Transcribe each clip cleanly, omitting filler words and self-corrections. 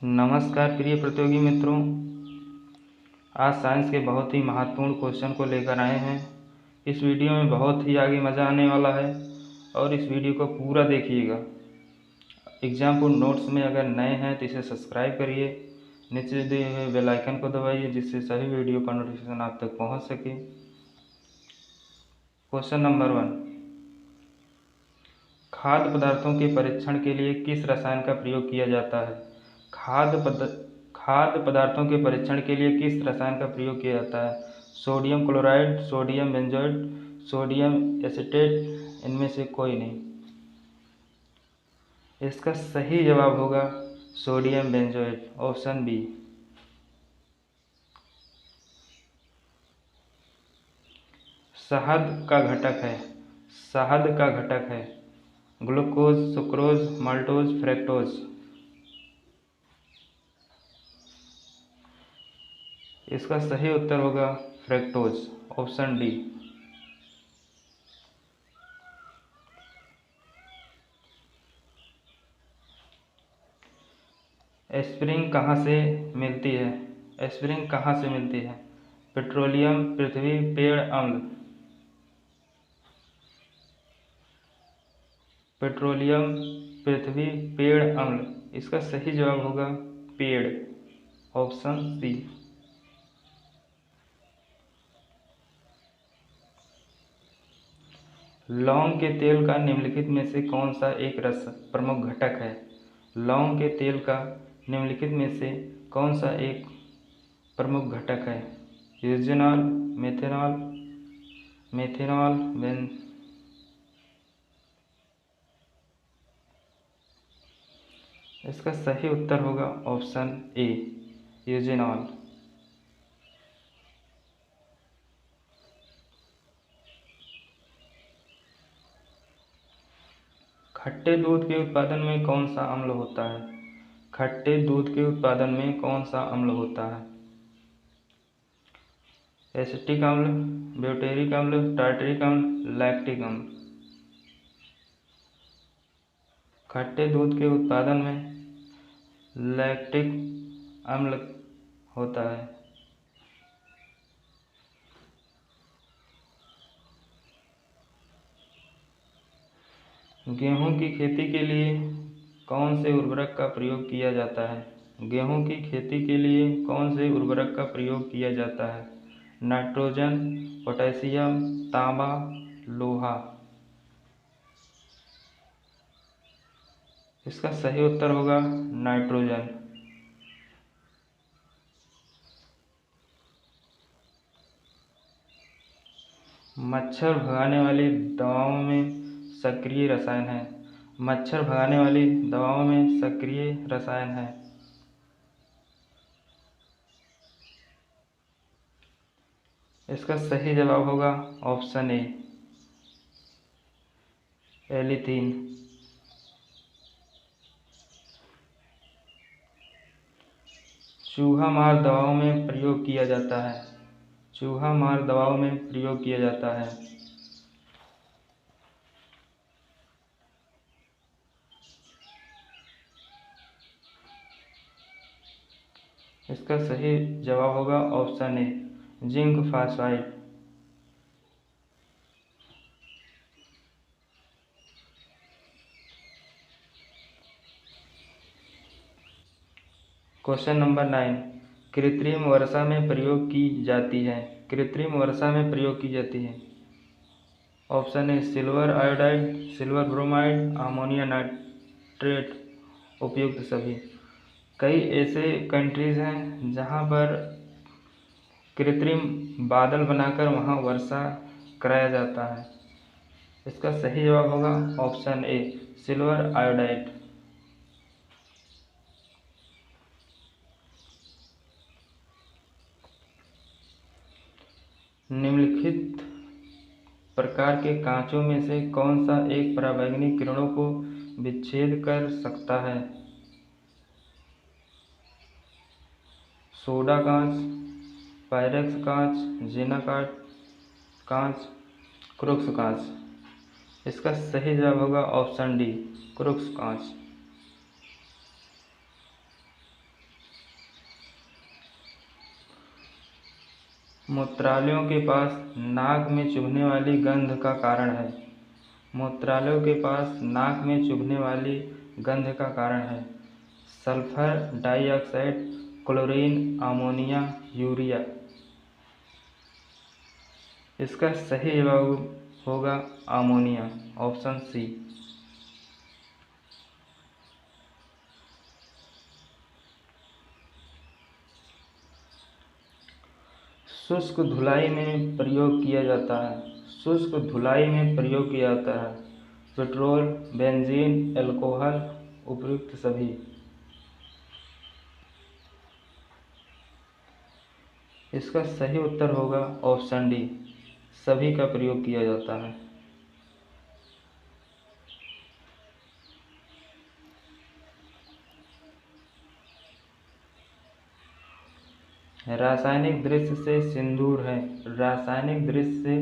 नमस्कार प्रिय प्रतियोगी मित्रों, आज साइंस के बहुत ही महत्वपूर्ण क्वेश्चन को लेकर आए हैं। इस वीडियो में बहुत ही आगे मज़ा आने वाला है और इस वीडियो को पूरा देखिएगा। एग्जाम्पल नोट्स में अगर नए हैं तो इसे सब्सक्राइब करिए, नीचे दिए हुए बेल आइकन को दबाइए जिससे सभी वीडियो का नोटिफिकेशन आप तक पहुंच सके। क्वेश्चन नंबर 1, खाद्य पदार्थों के परीक्षण के लिए किस रसायन का प्रयोग किया जाता है? खाद्य पदार्थों के परीक्षण के लिए किस रसायन का प्रयोग किया जाता है? Sodium chloride, sodium benzoate, sodium acetate, इनमें से कोई नहीं। इसका सही जवाब होगा सोडियम बेंजोएट, ऑप्शन बी। शहद का घटक है ग्लूकोज, सुक्रोज, माल्टोज, फ्रैक्टोज। इसका सही उत्तर होगा फ्रैक्टोज, ऑप्शन डी। एस्पिरिन कहाँ से मिलती है? एस्पिरिन कहाँ से मिलती है? पेट्रोलियम, पृथ्वी, पेड़, अम्ल। पेट्रोलियम, पृथ्वी, पेड़, अम्ल। इसका सही जवाब होगा पेड़, ऑप्शन सी। लौंग के तेल का निम्नलिखित में से कौन सा एक रस प्रमुख घटक है? लौंग के तेल का निम्नलिखित में से कौन सा एक प्रमुख घटक है? यूजेनॉल, मेथेनॉल, इसका सही उत्तर होगा ऑप्शन ए, यूजेनॉल। खट्टे दूध के उत्पादन में कौन सा अम्ल होता है? खट्टे दूध के उत्पादन में कौन सा अम्ल होता है? एसिटिक अम्ल, ब्यूटेरिक अम्ल, टार्टरिक अम्ल, लैक्टिक अम्ल। खट्टे दूध के उत्पादन में लैक्टिक अम्ल होता है। गेहूं की खेती के लिए कौन से उर्वरक का प्रयोग किया जाता है? गेहूं की खेती के लिए कौन से उर्वरक का प्रयोग किया जाता है? नाइट्रोजन, पोटेशियम, तांबा, लोहा। इसका सही उत्तर होगा नाइट्रोजन। मच्छर भगाने वाली दवाओं में सक्रिय रसायन है। मच्छर भगाने वाली दवाओं में सक्रिय रसायन है। इसका सही जवाब होगा ऑप्शन ए, एलिथीन। चूहा मार दवाओं में प्रयोग किया जाता है। चूहा मार दवाओं में प्रयोग किया जाता है। इसका सही जवाब होगा option A, zinc phosphide. Question number 9, कृत्रिम वर्षा में प्रयोग की जाती है। कृत्रिम वर्षा में प्रयोग की जाती है। Option A, silver iodide, silver bromide, ammonia nitrate, उपयुक्त सभी। कई ऐसे कंट्रीज हैं जहां पर कृत्रिम बादल बनाकर वहां वर्षा कराया जाता है। इसका सही जवाब होगा ऑप्शन ए, सिल्वर आयोडाइड। निम्नलिखित प्रकार के कांचों में से कौन सा एक पराबैंगनी किरणों को विच्छेद कर सकता है? सोडा कांच, पायरेक्स कांच, जीना कांच, क्रुक्स कांच। इसका सही जवाब होगा ऑप्शन डी, क्रुक्स कांच। मूत्रालयों के पास नाक में चुभने वाली गंध का कारण है। मूत्रालयों के पास नाक में चुभने वाली गंध का कारण है sulphur dioxide, chlorine, ammonia, urea. इसका सही जवाब होगा अमोनिया, ऑप्शन सी। शुष्क धुलाई में प्रयोग किया जाता है। शुष्क धुलाई में प्रयोग किया जाता है पेट्रोल, बेंजीन, अल्कोहल, उपयुक्त सभी। इसका सही उत्तर होगा ऑप्शन डी, सभी का प्रयोग किया जाता है। रासायनिक दृष्टि से सिंदूर है। रासायनिक दृष्टि से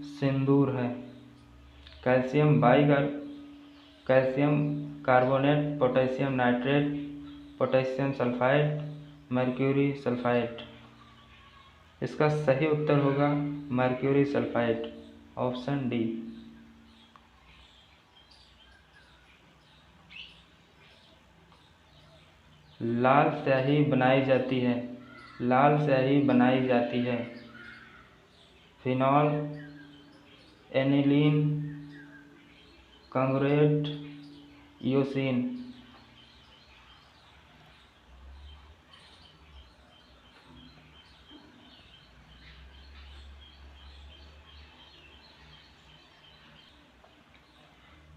सिंदूर है calcium carbonate, potassium nitrate, potassium sulphide, mercury sulphide. इसका सही उत्तर होगा मर्क्यूरी सल्फाइड, ऑप्शन डी। लाल स्याही बनाई जाती है। लाल स्याही बनाई जाती है फिनॉल, एनिलीन, कंग्रेट, यूसीन।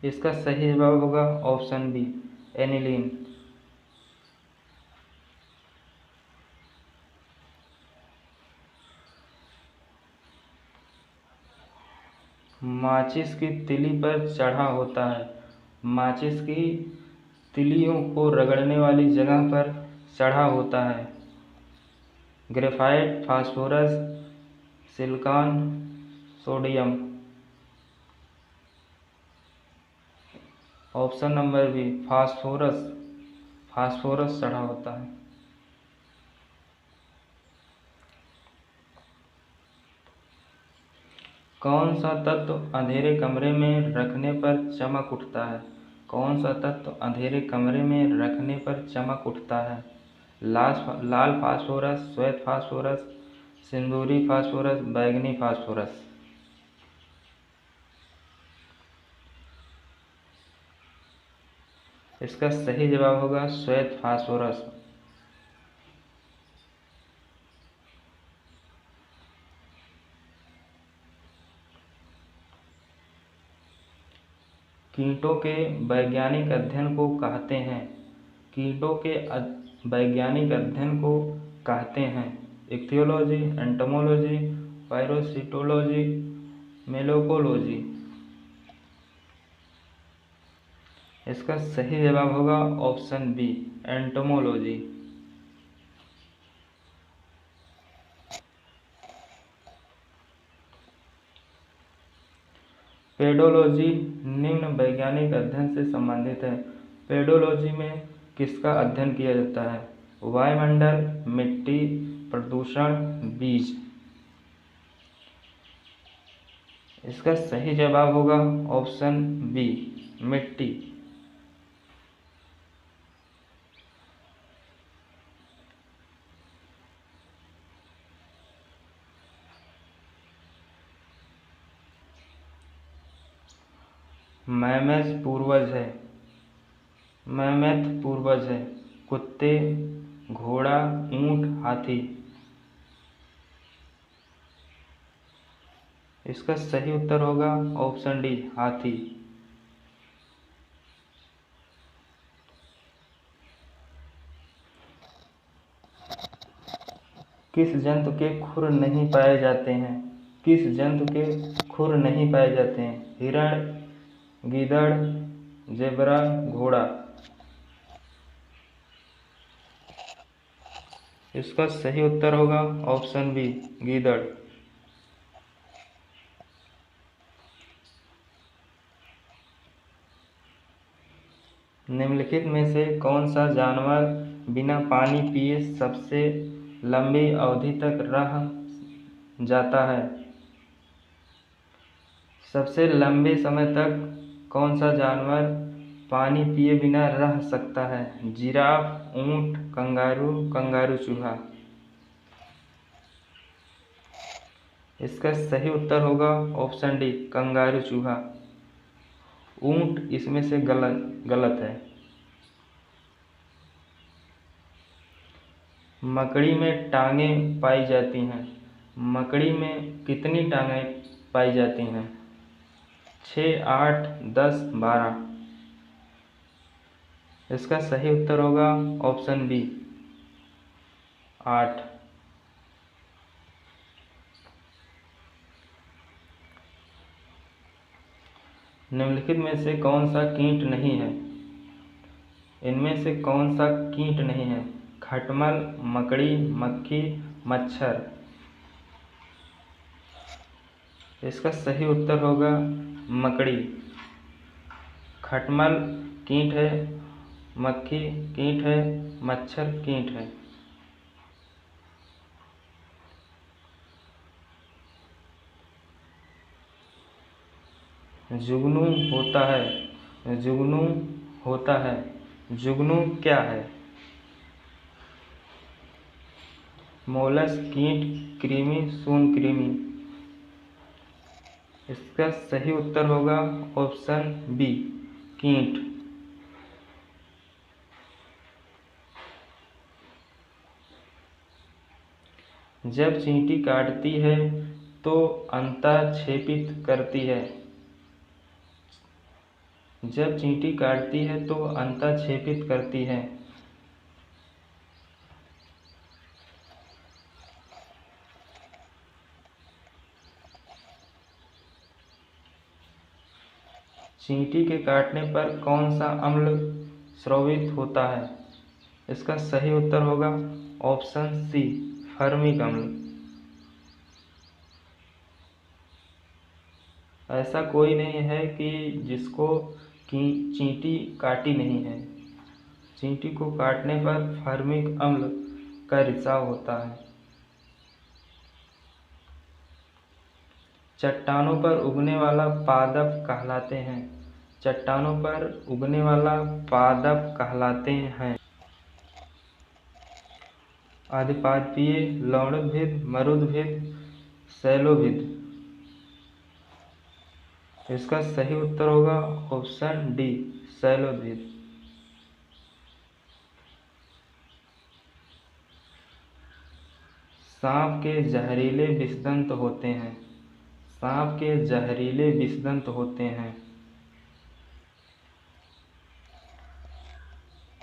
इसका सही जवाब होगा ऑप्शन बी, एनिलीन। माचिस की तिली पर चढ़ा होता है। माचिस की तिलियों को रगड़ने वाली जगह पर चढ़ा होता है graphite, phosphorus, silicon, sodium. Option number B, phosphorus. Phosphorus चढ़ा होता है। कौन सा तत्व अंधेरे कमरे में रखने पर चमक उठता है? कौन सा तत्व अंधेरे कमरे में रखने पर चमक उठता है? लाल फास्फोरस, श्वेत फास्फोरस, सिंदूरी फास्फोरस, बैंगनी फास्फोरस। इसका सही जवाब होगा श्वेत फास्फोरस। कीटों के वैज्ञानिक अध्ययन को कहते हैं। कीटों के वैज्ञानिक अध्ययन को कहते हैं इक्थियोलॉजी, एंटोमोलॉजी, पैरोसिटोलॉजी, मेलोकोलॉजी। इसका सही जवाब होगा ऑप्शन बी, एंटोमोलॉजी। पेडोलॉजी निम्न वैज्ञानिक अध्ययन से संबंधित है। पेडोलॉजी में किसका अध्ययन किया जाता है? वायुमंडल, मिट्टी, प्रदूषण, बीज। इसका सही जवाब होगा ऑप्शन बी, मिट्टी। मैमथ पूर्वज है। मैमथ पूर्वज है कुत्ते, घोड़ा, ऊंट, हाथी। इसका सही उत्तर होगा ऑप्शन डी, हाथी। किस जंतु के खुर नहीं पाए जाते हैं? किस जंतु के खुर नहीं पाए जाते हैं? हिरण, गीदड़, जेब्रा, घोड़ा। इसका सही उत्तर होगा ऑप्शन बी, गीदड़। निम्नलिखित में से कौन सा जानवर बिना पानी पिए सबसे लंबी अवधि तक रह जाता है। सबसे लंबे समय तक कौन सा जानवर पानी पिए बिना रह सकता है? जिराफ, ऊंट, कंगारू, कंगारू चूहा। इसका सही उत्तर होगा ऑप्शन डी, कंगारू चूहा। ऊंट इसमें से गलत है। मकड़ी में टांगें पाई जाती हैं। मकड़ी में कितनी टांगें पाई जाती हैं? 6, 8, 10, 12। इसका सही उत्तर होगा ऑप्शन बी, 8। निम्नलिखित में से कौन सा कीट नहीं है? इनमें से कौन सा कीट नहीं है? खटमल, मकड़ी, मक्खी, मच्छर। इसका सही उत्तर होगा मकड़ी। खटमल कीट है, मक्खी कीट है, मच्छर कीट है। जुगनू होता है। जुगनू होता है। जुगनू क्या है? मोलस, कीट, कृमि, सूत्रकृमि। इसका सही उत्तर होगा ऑप्शन बी, कीट। जब चींटी काटती है तो अंतःक्षेपित करती है। जब चींटी काटती है तो अंतःक्षेपित करती है। चींटी के काटने पर कौन सा अम्ल स्रावित होता है? इसका सही उत्तर होगा ऑप्शन सी, फॉर्मिक अम्ल। ऐसा कोई नहीं है कि जिसको चींटी काटी नहीं है। चींटी को काटने पर फॉर्मिक अम्ल का रिसाव होता है। चट्टानों पर उगने वाला पादप कहलाते हैं। चट्टानों पर उगने वाला पादप कहलाते हैं आदिपादपीय, लवणोद्भिद, मरुद्भिद, शैलोभिद। इसका सही उत्तर होगा ऑप्शन डी, शैलोभिद। सांप के जहरीले विषदंत होते हैं। सांप के जहरीले विषदंत होते हैं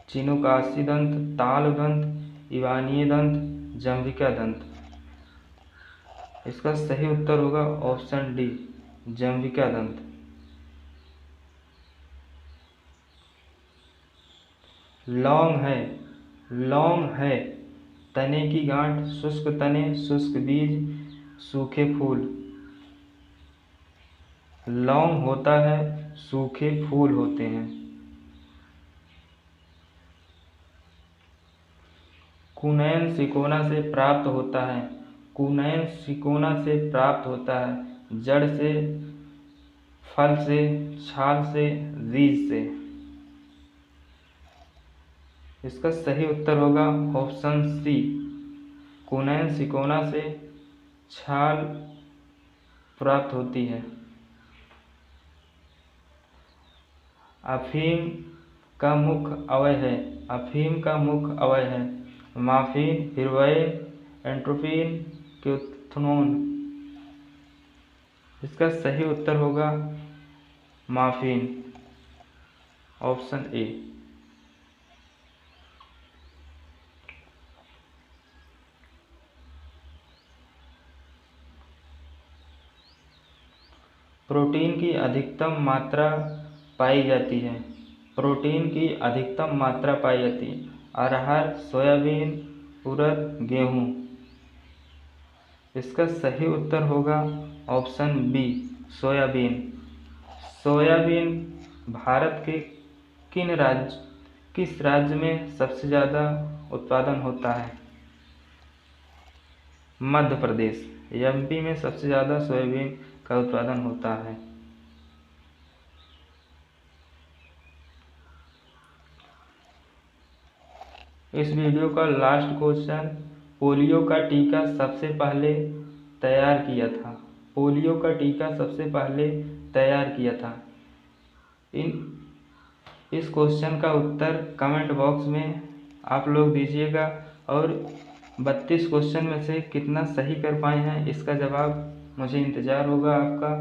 चिनुकासी दंत, ताल दंत, इवानीय दंत, जम्भिका दंत। इसका सही उत्तर होगा ऑप्शन डी, जम्भिका दंत। लौंग है। लौंग है, तने की गांठ, शुष्क तने, शुष्क बीज, सूखे फूल। लौंग होता है, सूखे फूल होते हैं। कुनैन सिकोना से प्राप्त होता है। कुनैन सिकोना से प्राप्त होता है जड़ से, फल से, छाल से, बीज से। इसका सही उत्तर होगा ऑप्शन सी, कुनैन सिकोना से छाल प्राप्त होती है। अफीम का मुख्य अवयव है। अफीम का मुख्य अवयव है मॉर्फिन, हेरोइन, एट्रोपिन, क्यूथोन। इसका सही उत्तर होगा मॉर्फिन, ऑप्शन ए। प्रोटीन की अधिकतम मात्रा पाई जाती है। प्रोटीन की अधिकतम मात्रा पाई जाती है अरहर, सोयाबीन, उड़द, गेहूँ। इसका सही उत्तर होगा option B, soybean. Soybean Bharat के किस राज्य में सबसे ज़्यादा उत्पादन होता है? मध्य प्रदेश। एमपी में सबसे ज़्यादा सोयाबीन का उत्पादन होता है। इस वीडियो का लास्ट क्वेश्चन, पोलियो का टीका सबसे पहले तैयार किया था। पोलियो का टीका सबसे पहले तैयार किया था। इस क्वेश्चन का उत्तर कमेंट बॉक्स में आप लोग दीजिएगा और 32 क्वेश्चन में से कितना सही कर पाए हैं इसका जवाब मुझे इंतज़ार होगा आपका।